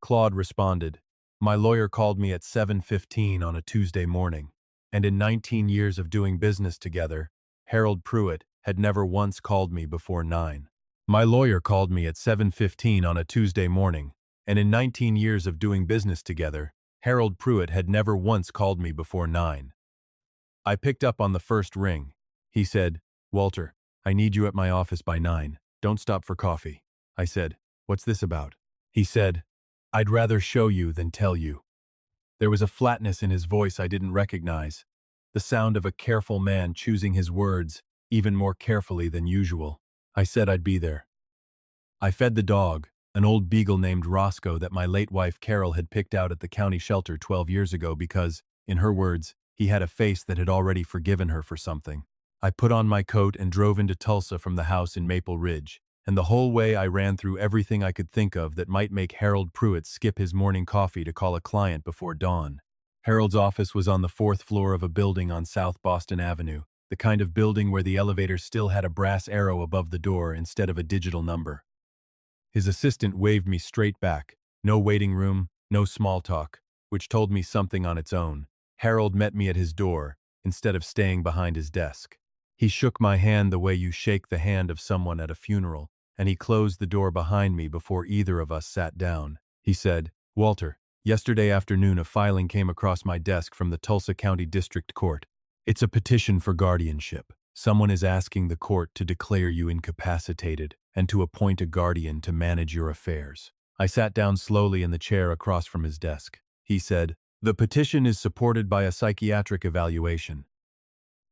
Claude responded, "My lawyer called me at 7:15 on a Tuesday morning, and in 19 years of doing business together, Harold Pruitt had never once called me before 9. My lawyer called me at 7:15 on a Tuesday morning, and in 19 years of doing business together, Harold Pruitt had never once called me before 9. I picked up on the first ring. He said, "Walter, I need you at my office by 9. Don't stop for coffee." I said, "What's this about?" He said, "I'd rather show you than tell you." There was a flatness in his voice I didn't recognize, the sound of a careful man choosing his words even more carefully than usual. I said I'd be there. I fed the dog, an old beagle named Roscoe that my late wife Carol had picked out at the county shelter 12 years ago because, in her words, he had a face that had already forgiven her for something. I put on my coat and drove into Tulsa from the house in Maple Ridge, and the whole way I ran through everything I could think of that might make Harold Pruitt skip his morning coffee to call a client before dawn. Harold's office was on the 4th floor of a building on South Boston Avenue, the kind of building where the elevator still had a brass arrow above the door instead of a digital number. His assistant waved me straight back. No waiting room, no small talk, which told me something on its own. Harold met me at his door, instead of staying behind his desk. He shook my hand the way you shake the hand of someone at a funeral, and he closed the door behind me before either of us sat down. He said, "Walter, yesterday afternoon a filing came across my desk from the Tulsa County District Court. It's a petition for guardianship. Someone is asking the court to declare you incapacitated and to appoint a guardian to manage your affairs." I sat down slowly in the chair across from his desk. He said, "The petition is supported by a psychiatric evaluation.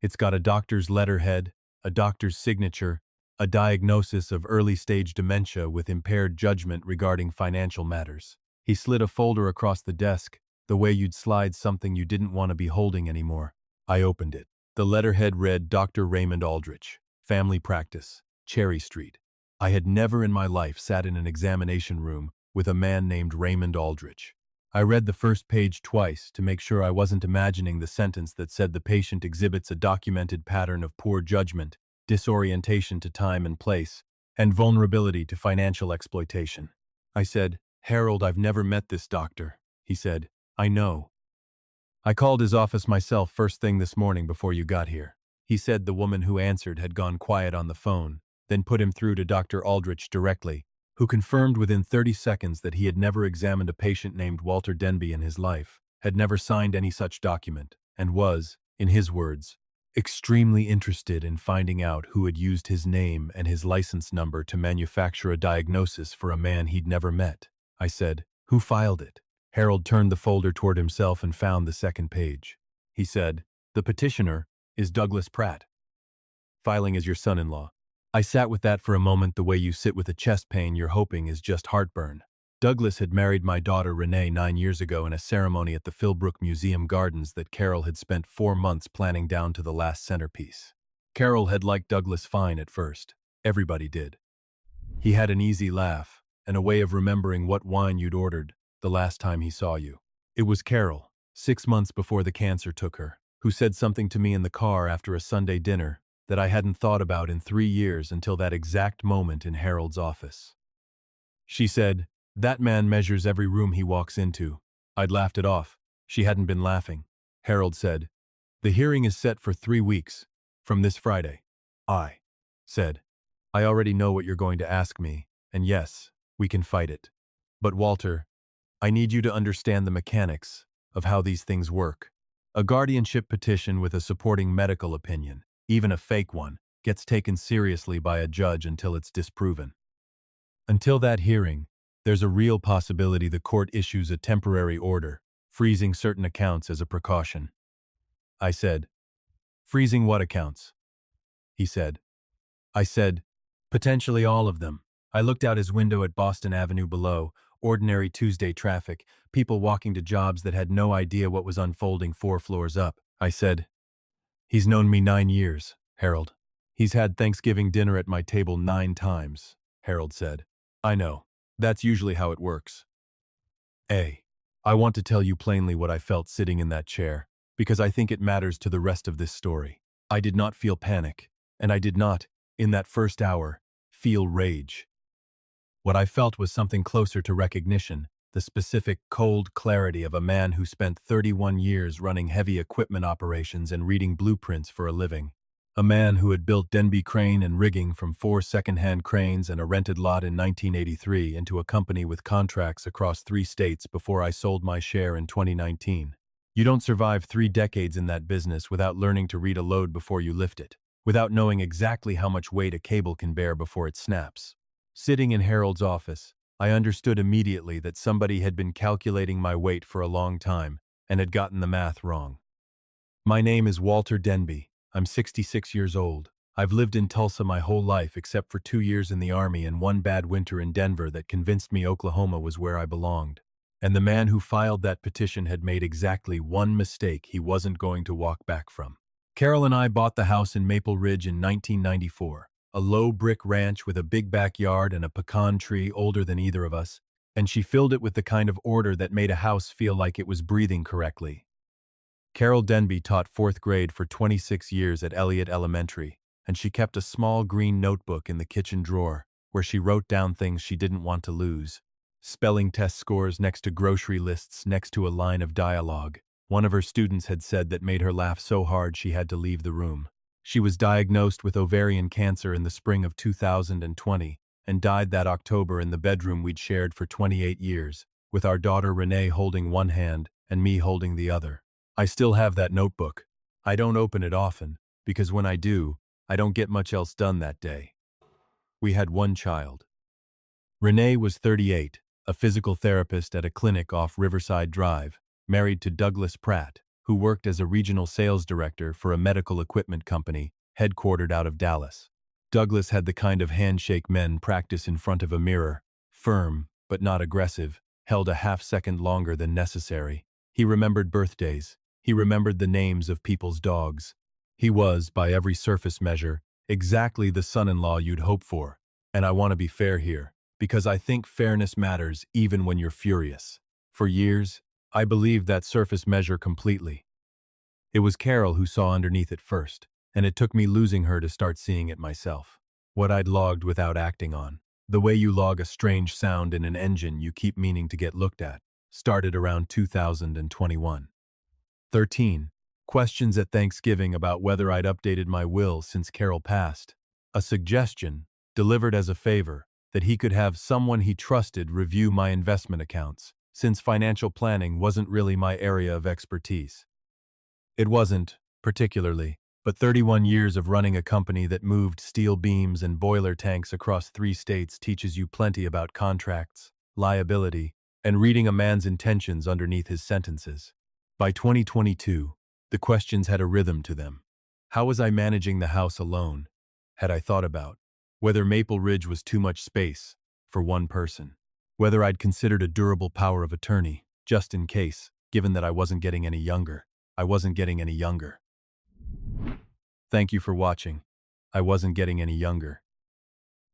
It's got a doctor's letterhead, a doctor's signature, a diagnosis of early-stage dementia with impaired judgment regarding financial matters." He slid a folder across the desk, the way you'd slide something you didn't want to be holding anymore. I opened it. The letterhead read Dr. Raymond Aldrich, Family Practice, Cherry Street. I had never in my life sat in an examination room with a man named Raymond Aldrich. I read the first page twice to make sure I wasn't imagining the sentence that said the patient exhibits a documented pattern of poor judgment, disorientation to time and place, and vulnerability to financial exploitation. I said, "Harold, I've never met this doctor." He said, "I know. I called his office myself first thing this morning before you got here." He said the woman who answered had gone quiet on the phone, then put him through to Dr. Aldrich directly, who confirmed within 30 seconds that he had never examined a patient named Walter Denby in his life, had never signed any such document, and was, in his words, extremely interested in finding out who had used his name and his license number to manufacture a diagnosis for a man he'd never met. I said, "Who filed it?" Harold turned the folder toward himself and found the second page. He said, "The petitioner is Douglas Pratt. Filing as your son-in-law." I sat with that for a moment the way you sit with a chest pain you're hoping is just heartburn. Douglas had married my daughter Renee 9 years ago in a ceremony at the Philbrook Museum Gardens that Carol had spent 4 months planning down to the last centerpiece. Carol had liked Douglas fine at first. Everybody did. He had an easy laugh and a way of remembering what wine you'd ordered the last time he saw you. It was Carol, 6 months before the cancer took her, who said something to me in the car after a Sunday dinner that I hadn't thought about in 3 years until that exact moment in Harold's office. She said, "That man measures every room he walks into." I'd laughed it off. She hadn't been laughing. Harold said, "The hearing is set for 3 weeks, from this Friday." I said, "I already know what you're going to ask me, and yes, we can fight it. But Walter, I need you to understand the mechanics of how these things work. A guardianship petition with a supporting medical opinion, even a fake one, gets taken seriously by a judge until it's disproven. Until that hearing, there's a real possibility the court issues a temporary order, freezing certain accounts as a precaution." I said, "Freezing what accounts?" He said. I said, "Potentially all of them." I looked out his window at Boston Avenue below, ordinary Tuesday traffic, people walking to jobs that had no idea what was unfolding 4 floors up. I said, "He's known me 9 years, Harold. He's had Thanksgiving dinner at my table 9 times, Harold said. "I know. That's usually how it works. I want to tell you plainly what I felt sitting in that chair, because I think it matters to the rest of this story. I did not feel panic, and I did not, in that first hour, feel rage. What I felt was something closer to recognition, the specific, cold clarity of a man who spent 31 years running heavy equipment operations and reading blueprints for a living. A man who had built Denby crane and rigging from 4 second-hand cranes and a rented lot in 1983 into a company with contracts across 3 states before I sold my share in 2019. You don't survive 3 decades in that business without learning to read a load before you lift it, without knowing exactly how much weight a cable can bear before it snaps. Sitting in Harold's office, I understood immediately that somebody had been calculating my weight for a long time and had gotten the math wrong. My name is Walter Denby. I'm 66 years old. I've lived in Tulsa my whole life except for 2 years in the Army and 1 bad winter in Denver that convinced me Oklahoma was where I belonged. And the man who filed that petition had made exactly 1 mistake he wasn't going to walk back from. Carol and I bought the house in Maple Ridge in 1994, a low brick ranch with a big backyard and a pecan tree older than either of us, and she filled it with the kind of order that made a house feel like it was breathing correctly. Carol Denby taught 4th grade for 26 years at Elliott Elementary, and she kept a small green notebook in the kitchen drawer where she wrote down things she didn't want to lose. Spelling test scores next to grocery lists next to a line of dialogue. One of her students had said that made her laugh so hard she had to leave the room. She was diagnosed with ovarian cancer in the spring of 2020 and died that October in the bedroom we'd shared for 28 years, with our daughter Renee holding one hand and me holding the other. I still have that notebook. I don't open it often, because when I do, I don't get much else done that day. We had 1 child. Renee was 38, a physical therapist at a clinic off Riverside Drive, married to Douglas Pratt, who worked as a regional sales director for a medical equipment company headquartered out of Dallas. Douglas had the kind of handshake men practice in front of a mirror, firm, but not aggressive, held a half-second longer than necessary. He remembered birthdays. He remembered the names of people's dogs. He was, by every surface measure, exactly the son-in-law you'd hope for. And I want to be fair here, because I think fairness matters even when you're furious. For years, I believed that surface measure completely. It was Carol who saw underneath it first, and it took me losing her to start seeing it myself. What I'd logged without acting on. The way you log a strange sound in an engine you keep meaning to get looked at. Started around 2021. 13. Questions at Thanksgiving about whether I'd updated my will since Carol passed. A suggestion, delivered as a favor, that he could have someone he trusted review my investment accounts, since financial planning wasn't really my area of expertise. It wasn't, particularly, but 31 years of running a company that moved steel beams and boiler tanks across 3 states teaches you plenty about contracts, liability, and reading a man's intentions underneath his sentences. By 2022, the questions had a rhythm to them. How was I managing the house alone? Had I thought about whether Maple Ridge was too much space for 1 person? Whether I'd considered a durable power of attorney, just in case, given that I wasn't getting any younger. I wasn't getting any younger. Thank you for watching. I wasn't getting any younger.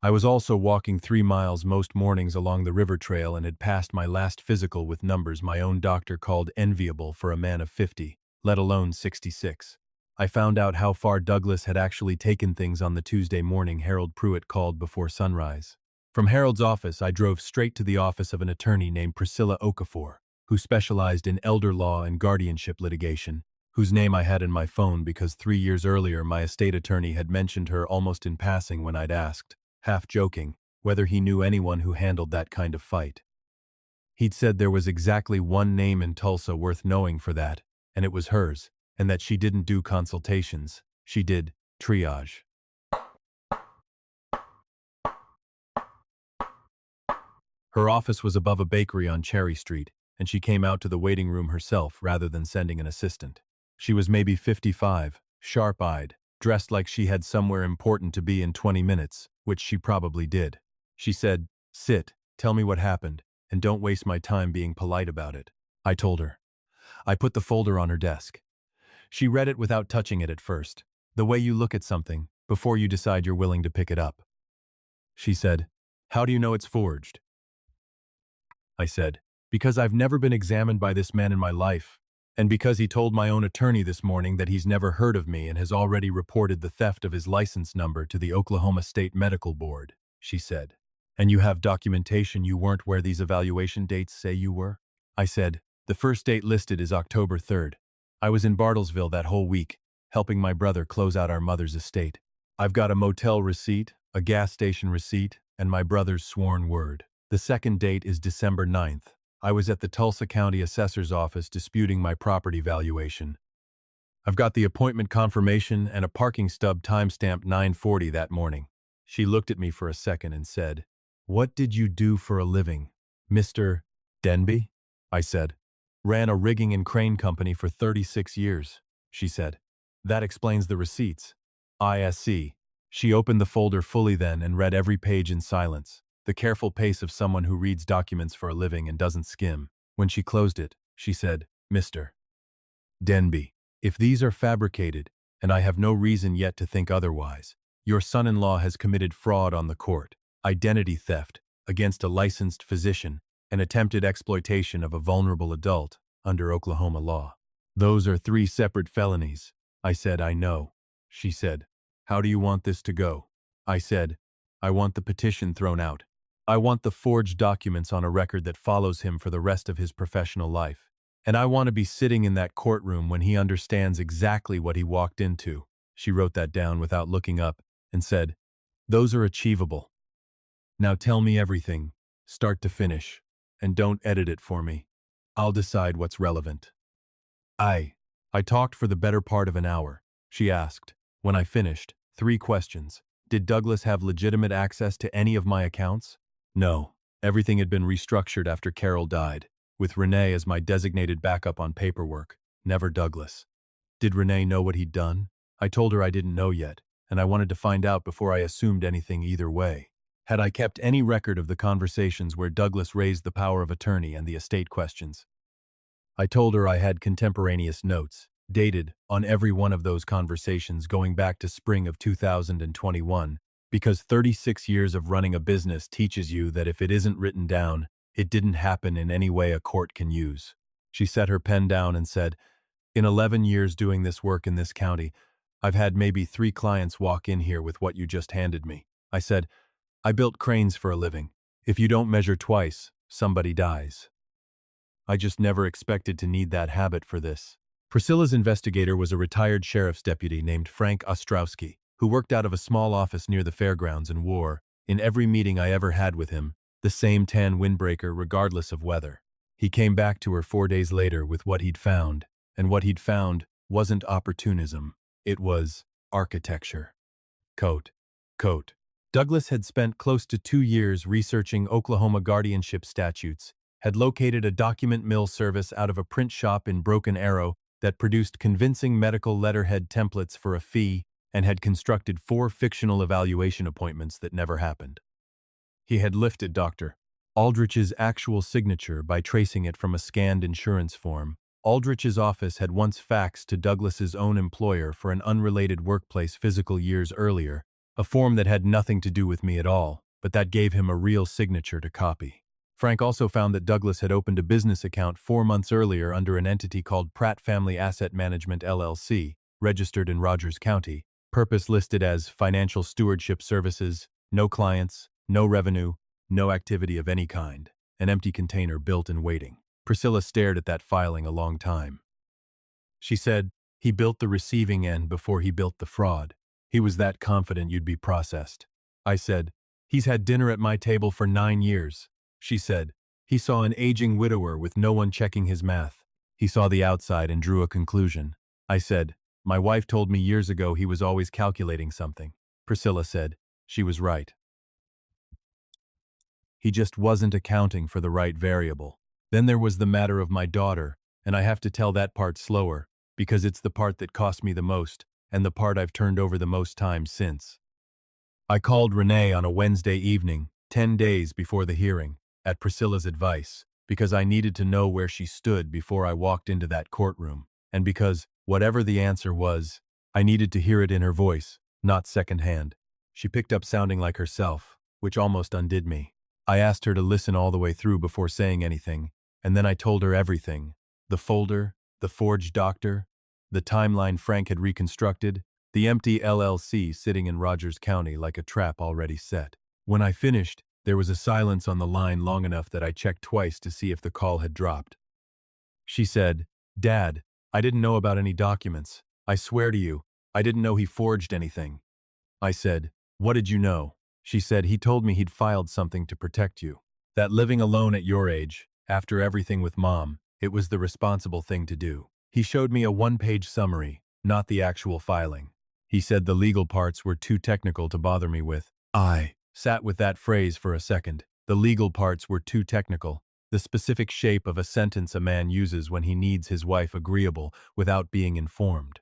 I was also walking 3 miles most mornings along the river trail and had passed my last physical with numbers my own doctor called enviable for a man of 50, let alone 66. I found out how far Douglas had actually taken things on the Tuesday morning Harold Pruitt called before sunrise. From Harold's office, I drove straight to the office of an attorney named Priscilla Okafor, who specialized in elder law and guardianship litigation, whose name I had in my phone because 3 years earlier my estate attorney had mentioned her almost in passing when I'd asked, half joking, whether he knew anyone who handled that kind of fight. He'd said there was exactly 1 name in Tulsa worth knowing for that, and it was hers, and that she didn't do consultations, she did triage. Her office was above a bakery on Cherry Street, and she came out to the waiting room herself rather than sending an assistant. She was maybe 55, sharp-eyed, dressed like she had somewhere important to be in 20 minutes, which she probably did. She said, "Sit, tell me what happened, and don't waste my time being polite about it." I told her. I put the folder on her desk. She read it without touching it at first, the way you look at something before you decide you're willing to pick it up. She said, "How do you know it's forged?" I said, "Because I've never been examined by this man in my life, and because he told my own attorney this morning that he's never heard of me and has already reported the theft of his license number to the Oklahoma State Medical Board," she said. And you have documentation you weren't where these evaluation dates say you were? I said, the first date listed is October 3rd. I was in Bartlesville that whole week, helping my brother close out our mother's estate. I've got a motel receipt, a gas station receipt, and my brother's sworn word. The second date is December 9th. I was at the Tulsa County Assessor's office disputing my property valuation. I've got the appointment confirmation and a parking stub timestamped 9:40 that morning. She looked at me for a second and said, "What did you do for a living, Mr. Denby?" I said, "Ran a rigging and crane company for 36 years, she said. "That explains the receipts." I see. She opened the folder fully then and read every page in silence, the careful pace of someone who reads documents for a living and doesn't skim. When she closed it, she said, "Mr. Denby, if these are fabricated, and I have no reason yet to think otherwise, your son-in-law has committed fraud on the court, identity theft against a licensed physician, and attempted exploitation of a vulnerable adult under Oklahoma law. Those are 3 separate felonies." I said, "I know." She said, "How do you want this to go?" I said, "I want the petition thrown out. I want the forged documents on a record that follows him for the rest of his professional life. And I want to be sitting in that courtroom when he understands exactly what he walked into." She wrote that down without looking up and said, "Those are achievable. Now tell me everything, start to finish, and don't edit it for me. I'll decide what's relevant." I talked for the better part of an hour. She asked, when I finished, 3 questions. Did Douglas have legitimate access to any of my accounts? No. Everything had been restructured after Carol died, with Renee as my designated backup on paperwork, never Douglas. Did Renee know what he'd done? I told her I didn't know yet, and I wanted to find out before I assumed anything either way. Had I kept any record of the conversations where Douglas raised the power of attorney and the estate questions? I told her I had contemporaneous notes, dated, on every one of those conversations going back to spring of 2021, because 36 years of running a business teaches you that if it isn't written down, it didn't happen in any way a court can use. She set her pen down and said, "In 11 years doing this work in this county, I've had maybe 3 clients walk in here with what you just handed me." I said, "I built cranes for a living. If you don't measure twice, somebody dies." I just never expected to need that habit for this. Priscilla's investigator was a retired sheriff's deputy named Frank Ostrowski, who worked out of a small office near the fairgrounds and wore, in every meeting I ever had with him, the same tan windbreaker regardless of weather. He came back to her 4 days later with what he'd found, and what he'd found wasn't opportunism. It was architecture. Coat. Douglas had spent close to 2 years researching Oklahoma guardianship statutes, had located a document mill service out of a print shop in Broken Arrow that produced convincing medical letterhead templates for a fee, and had constructed 4 fictional evaluation appointments that never happened. He had lifted Dr. Aldrich's actual signature by tracing it from a scanned insurance form. Aldrich's office had once faxed to Douglas's own employer for an unrelated workplace physical years earlier, a form that had nothing to do with me at all, but that gave him a real signature to copy. Frank also found that Douglas had opened a business account 4 months earlier under an entity called Pratt Family Asset Management LLC, registered in Rogers County, purpose listed as financial stewardship services, no clients, no revenue, no activity of any kind, an empty container built and waiting. Priscilla stared at that filing a long time. She said, "He built the receiving end before he built the fraud. He was that confident you'd be processed." I said, "He's had dinner at my table for 9 years. She said, "He saw an aging widower with no one checking his math. He saw the outside and drew a conclusion." I said, "My wife told me years ago he was always calculating something." Priscilla said, "She was right. He just wasn't accounting for the right variable." Then there was the matter of my daughter, and I have to tell that part slower, because it's the part that cost me the most, and the part I've turned over the most times since. I called Renee on a Wednesday evening, 10 days before the hearing, at Priscilla's advice, because I needed to know where she stood before I walked into that courtroom, and because, whatever the answer was, I needed to hear it in her voice, not secondhand. She picked up sounding like herself, which almost undid me. I asked her to listen all the way through before saying anything, and then I told her everything. The folder, the forged doctor, the timeline Frank had reconstructed, the empty LLC sitting in Rogers County like a trap already set. When I finished, There was a silence on the line long enough that I checked twice to see if the call had dropped. She said, "Dad, I didn't know about any documents. I swear to you, I didn't know he forged anything." I said, "What did you know?" She said, "He told me he'd filed something to protect you. That living alone at your age, after everything with Mom, it was the responsible thing to do." He showed me a one-page summary, not the actual filing. He said the legal parts were too technical to bother me with. I sat with that phrase for a second. The legal parts were too technical. The specific shape of a sentence a man uses when he needs his wife agreeable without being informed.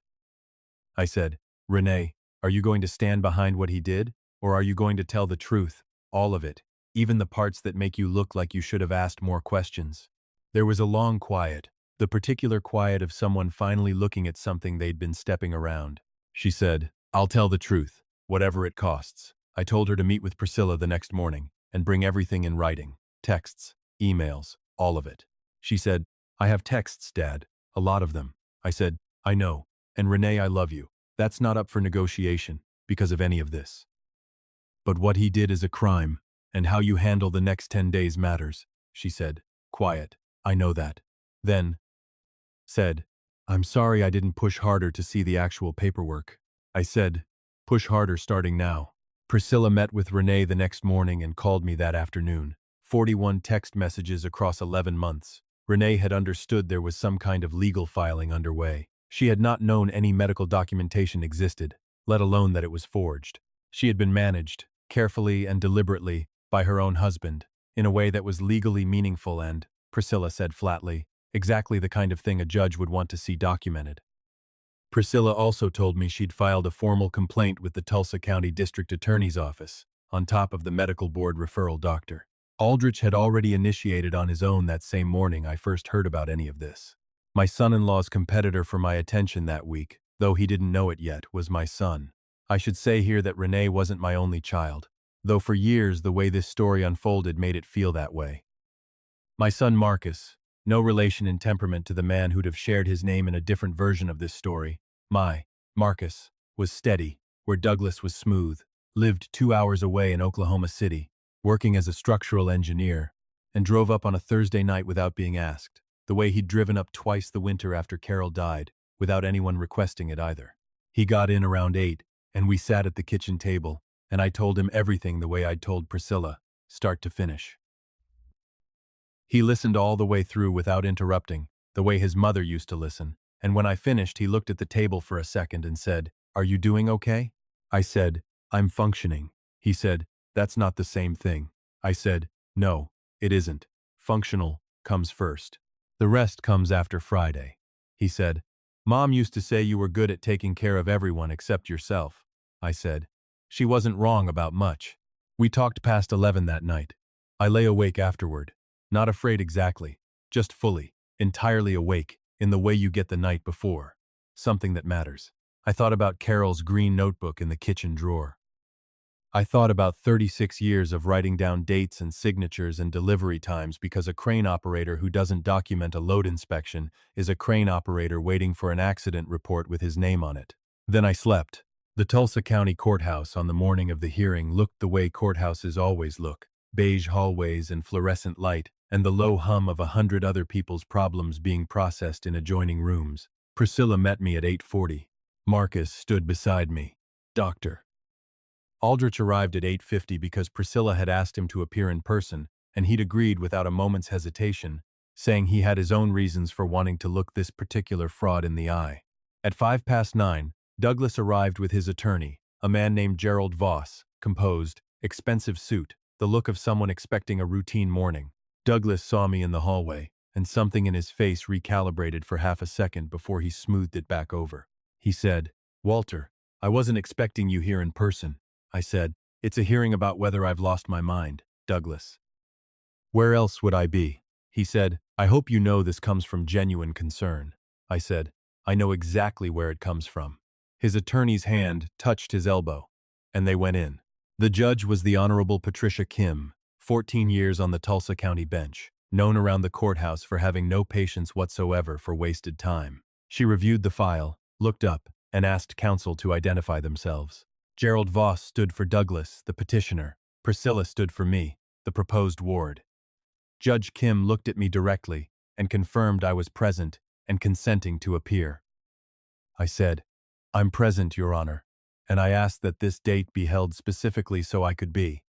I said, "Renee, are you going to stand behind what he did, or are you going to tell the truth, all of it, even the parts that make you look like you should have asked more questions?" There was a long quiet, the particular quiet of someone finally looking at something they'd been stepping around. She said, "I'll tell the truth, whatever it costs." I told her to meet with Priscilla the next morning and bring everything in writing, texts, emails, all of it. She said, "I have texts, Dad, a lot of them." I said, "I know, and Renee, I love you. That's not up for negotiation because of any of this. But what he did is a crime, and how you handle the next 10 days matters." She said, quiet, "I know that." Then said, "I'm sorry I didn't push harder to see the actual paperwork." I said, "Push harder starting now." Priscilla met with Renee the next morning and called me that afternoon. 41 text messages across 11 months. Renee had understood there was some kind of legal filing underway. She had not known any medical documentation existed, let alone that it was forged. She had been managed, carefully and deliberately, by her own husband, in a way that was legally meaningful and, Priscilla said flatly, exactly the kind of thing a judge would want to see documented. Priscilla also told me she'd filed a formal complaint with the Tulsa County District Attorney's Office, on top of the medical board referral doctor. Aldrich had already initiated on his own that same morning I first heard about any of this. My son-in-law's competitor for my attention that week, though he didn't know it yet, was my son. I should say here that Renee wasn't my only child, though for years the way this story unfolded made it feel that way. My son Marcus, no relation in temperament to the man who'd have shared his name in a different version of this story. Marcus, was steady, where Douglas was smooth, lived 2 hours away in Oklahoma City, working as a structural engineer, and drove up on a Thursday night without being asked, the way he'd driven up twice the winter after Carol died, without anyone requesting it either. He got in around 8, and we sat at the kitchen table, and I told him everything the way I'd told Priscilla, start to finish. He listened all the way through without interrupting, the way his mother used to listen, and when I finished he looked at the table for a second and said, "Are you doing okay?" I said, "I'm functioning." He said, "That's not the same thing." I said, "No, it isn't. Functional comes first. The rest comes after Friday." He said, "Mom used to say you were good at taking care of everyone except yourself." I said, "She wasn't wrong about much." We talked past 11 that night. I lay awake afterward. Not afraid exactly, just fully, entirely awake, in the way you get the night before. Something that matters. I thought about Carol's green notebook in the kitchen drawer. I thought about 36 years of writing down dates and signatures and delivery times because a crane operator who doesn't document a load inspection is a crane operator waiting for an accident report with his name on it. Then I slept. The Tulsa County Courthouse on the morning of the hearing looked the way courthouses always look. Beige hallways and fluorescent light, and the low hum of 100 other people's problems being processed in adjoining rooms. Priscilla met me at 8:40. Marcus stood beside me. "Doctor." Aldrich arrived at 8:50 because Priscilla had asked him to appear in person, and he'd agreed without a moment's hesitation, saying he had his own reasons for wanting to look this particular fraud in the eye. At 9:05, Douglas arrived with his attorney, a man named Gerald Voss, composed, expensive suit, the look of someone expecting a routine morning. Douglas saw me in the hallway, and something in his face recalibrated for half a second before he smoothed it back over. He said, "Walter, I wasn't expecting you here in person." I said, "It's a hearing about whether I've lost my mind, Douglas." "Where else would I be?" He said, "I hope you know this comes from genuine concern." I said, "I know exactly where it comes from." His attorney's hand touched his elbow, and they went in. The judge was the Honorable Patricia Kim, 14 years on the Tulsa County bench, known around the courthouse for having no patience whatsoever for wasted time. She reviewed the file, looked up, and asked counsel to identify themselves. Gerald Voss stood for Douglas, the petitioner. Priscilla stood for me. the proposed ward. Judge Kim looked at me directly and confirmed I was present and consenting to appear. I said, "I'm present, Your Honor, and I ask that this date be held specifically so I could be."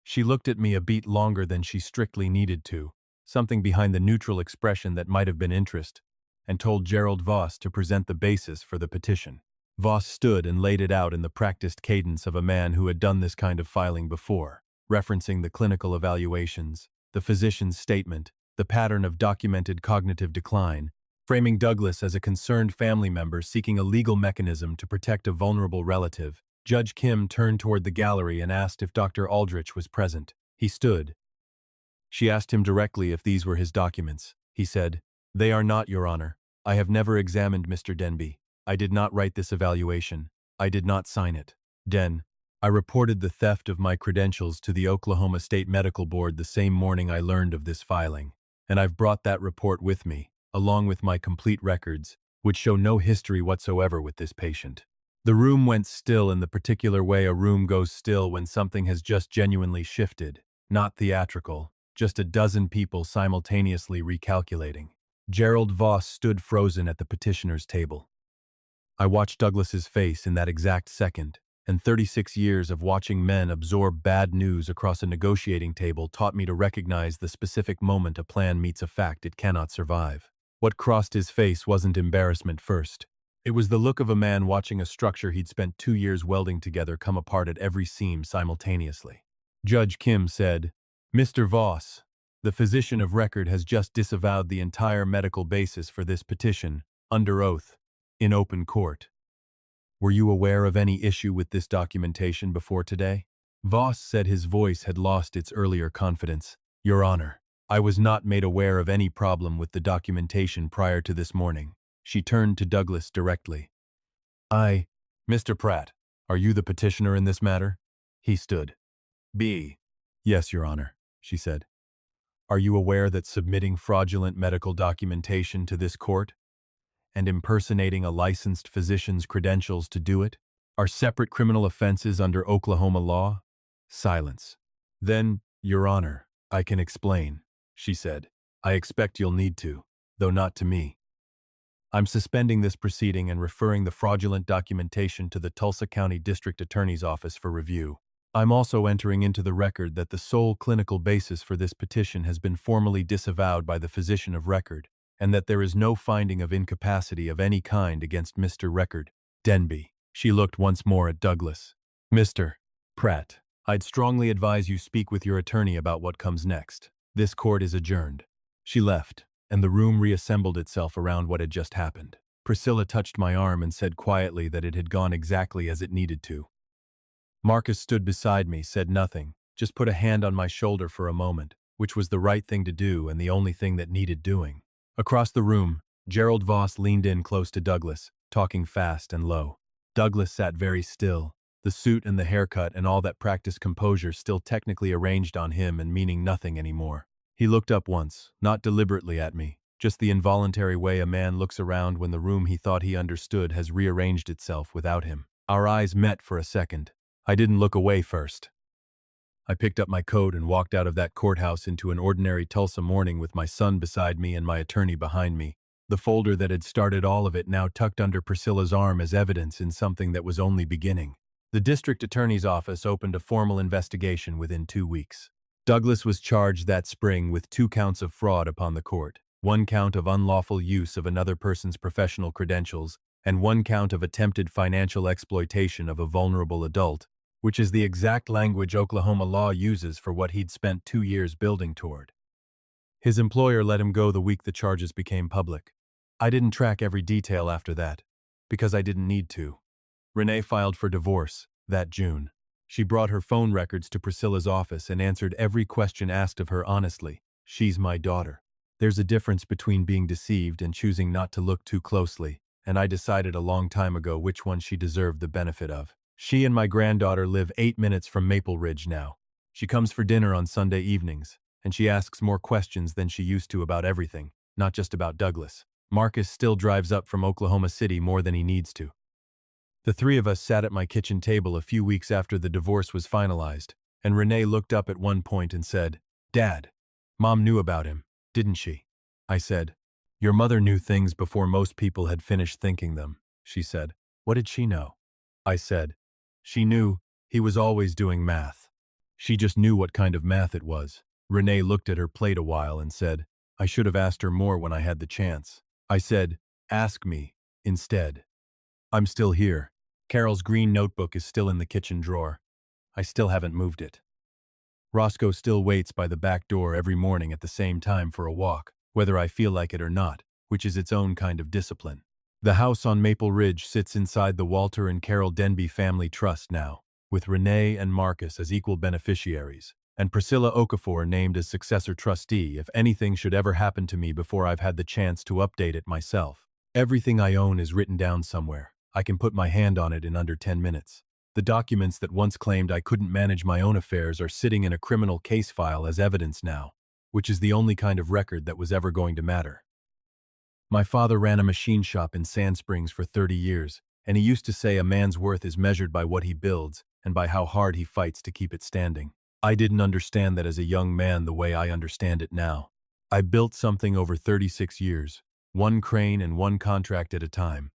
She looked at me a beat longer than she strictly needed to, something behind the neutral expression that might have been interest, and told Gerald Voss to present the basis for the petition. Voss stood and laid it out in the practiced cadence of a man who had done this kind of filing before, referencing the clinical evaluations, the physician's statement, the pattern of documented cognitive decline, framing Douglas as a concerned family member seeking a legal mechanism to protect a vulnerable relative. Judge Kim turned toward the gallery and asked if Dr. Aldrich was present. He stood. She asked him directly if these were his documents. He said, "They are not, Your Honor. I have never examined Mr. Denby. I did not write this evaluation. I did not sign it. I reported the theft of my credentials to the Oklahoma State Medical Board the same morning I learned of this filing, and I've brought that report with me, along with my complete records, which show no history whatsoever with this patient." The room went still in the particular way a room goes still when something has just genuinely shifted, not theatrical, just a dozen people simultaneously recalculating. Gerald Voss stood frozen at the petitioner's table. I watched Douglas's face in that exact second, and 36 years of watching men absorb bad news across a negotiating table taught me to recognize the specific moment a plan meets a fact it cannot survive. What crossed his face wasn't embarrassment first. It was the look of a man watching a structure he'd spent 2 years welding together come apart at every seam simultaneously. Judge Kim said, "Mr. Voss, the physician of record has just disavowed the entire medical basis for this petition, under oath, in open court. Were you aware of any issue with this documentation before today?" Voss said his voice had lost its earlier confidence. "Your Honor, I was not made aware of any problem with the documentation prior to this morning." She turned to Douglas directly. "Mr. Pratt, are you the petitioner in this matter?" He stood. "Yes, Your Honor," she said. "Are you aware that submitting fraudulent medical documentation to this court and impersonating a licensed physician's credentials to do it are separate criminal offenses under Oklahoma law?" Silence. "Then, Your Honor, I can explain," she said. "I expect you'll need to, though not to me. I'm suspending this proceeding and referring the fraudulent documentation to the Tulsa County District Attorney's Office for review. I'm also entering into the record that the sole clinical basis for this petition has been formally disavowed by the physician of record, and that there is no finding of incapacity of any kind against Mr. Record Denby." She looked once more at Douglas. "Mr. Pratt, I'd strongly advise you speak with your attorney about what comes next. This court is adjourned." She left, and the room reassembled itself around what had just happened. Priscilla touched my arm and said quietly that it had gone exactly as it needed to. Marcus stood beside me, said nothing, just put a hand on my shoulder for a moment, which was the right thing to do and the only thing that needed doing. Across the room, Gerald Voss leaned in close to Douglas, talking fast and low. Douglas sat very still, the suit and the haircut and all that practiced composure still technically arranged on him and meaning nothing anymore. He looked up once, not deliberately at me, just the involuntary way a man looks around when the room he thought he understood has rearranged itself without him. Our eyes met for a second. I didn't look away first. I picked up my coat and walked out of that courthouse into an ordinary Tulsa morning with my son beside me and my attorney behind me, the folder that had started all of it now tucked under Priscilla's arm as evidence in something that was only beginning. The district attorney's office opened a formal investigation within 2 weeks. Douglas was charged that spring with 2 counts of fraud upon the court, 1 count of unlawful use of another person's professional credentials, and 1 count of attempted financial exploitation of a vulnerable adult, which is the exact language Oklahoma law uses for what he'd spent 2 years building toward. His employer let him go the week the charges became public. I didn't track every detail after that, because I didn't need to. Renee filed for divorce that June. She brought her phone records to Priscilla's office and answered every question asked of her honestly. She's my daughter. There's a difference between being deceived and choosing not to look too closely, and I decided a long time ago which one she deserved the benefit of. She and my granddaughter live 8 minutes from Maple Ridge now. She comes for dinner on Sunday evenings, and she asks more questions than she used to about everything, not just about Douglas. Marcus still drives up from Oklahoma City more than he needs to. The 3 of us sat at my kitchen table a few weeks after the divorce was finalized, And Renee looked up at one point and said, "Dad, Mom knew about him, didn't she?" I said, "Your mother knew things before most people had finished thinking them," she said. "What did she know?" I said, "She knew he was always doing math. She just knew what kind of math it was." Renee looked at her plate a while and said, "I should have asked her more when I had the chance." I said, "Ask me, instead." I'm still here. Carol's green notebook is still in the kitchen drawer. I still haven't moved it. Roscoe still waits by the back door every morning at the same time for a walk, whether I feel like it or not, which is its own kind of discipline. The house on Maple Ridge sits inside the Walter and Carol Denby Family Trust now, with Renee and Marcus as equal beneficiaries, and Priscilla Okafor named as successor trustee if anything should ever happen to me before I've had the chance to update it myself. Everything I own is written down somewhere. I can put my hand on it in under 10 minutes. The documents that once claimed I couldn't manage my own affairs are sitting in a criminal case file as evidence now, which is the only kind of record that was ever going to matter. My father ran a machine shop in Sand Springs for 30 years, and he used to say a man's worth is measured by what he builds and by how hard he fights to keep it standing. I didn't understand that as a young man the way I understand it now. I built something over 36 years, one crane and one contract at a time.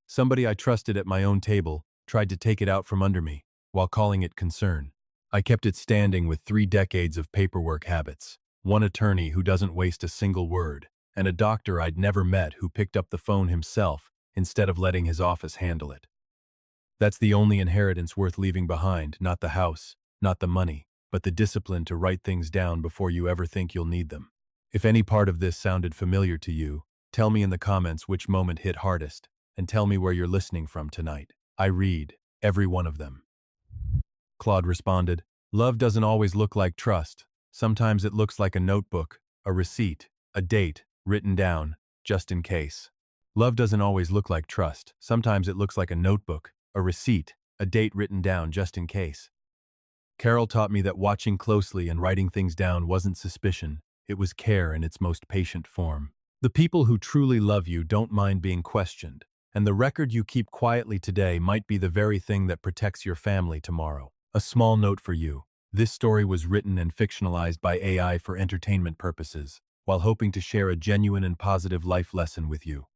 Somebody I trusted at my own table tried to take it out from under me, while calling it concern. I kept it standing with 3 decades of paperwork habits, one attorney who doesn't waste a single word, and a doctor I'd never met who picked up the phone himself instead of letting his office handle it. That's the only inheritance worth leaving behind, not the house, not the money, but the discipline to write things down before you ever think you'll need them. If any part of this sounded familiar to you, tell me in the comments which moment hit hardest, and tell me where you're listening from tonight. I read every one of them. Claude responded, "Love doesn't always look like trust. Sometimes it looks like a notebook, a receipt, a date, written down, just in case." Love doesn't always look like trust. Sometimes it looks like a notebook, a receipt, a date written down just in case. Carol taught me that watching closely and writing things down wasn't suspicion, it was care in its most patient form. The people who truly love you don't mind being questioned, and the record you keep quietly today might be the very thing that protects your family tomorrow. A small note for you. This story was written and fictionalized by AI for entertainment purposes, while hoping to share a genuine and positive life lesson with you.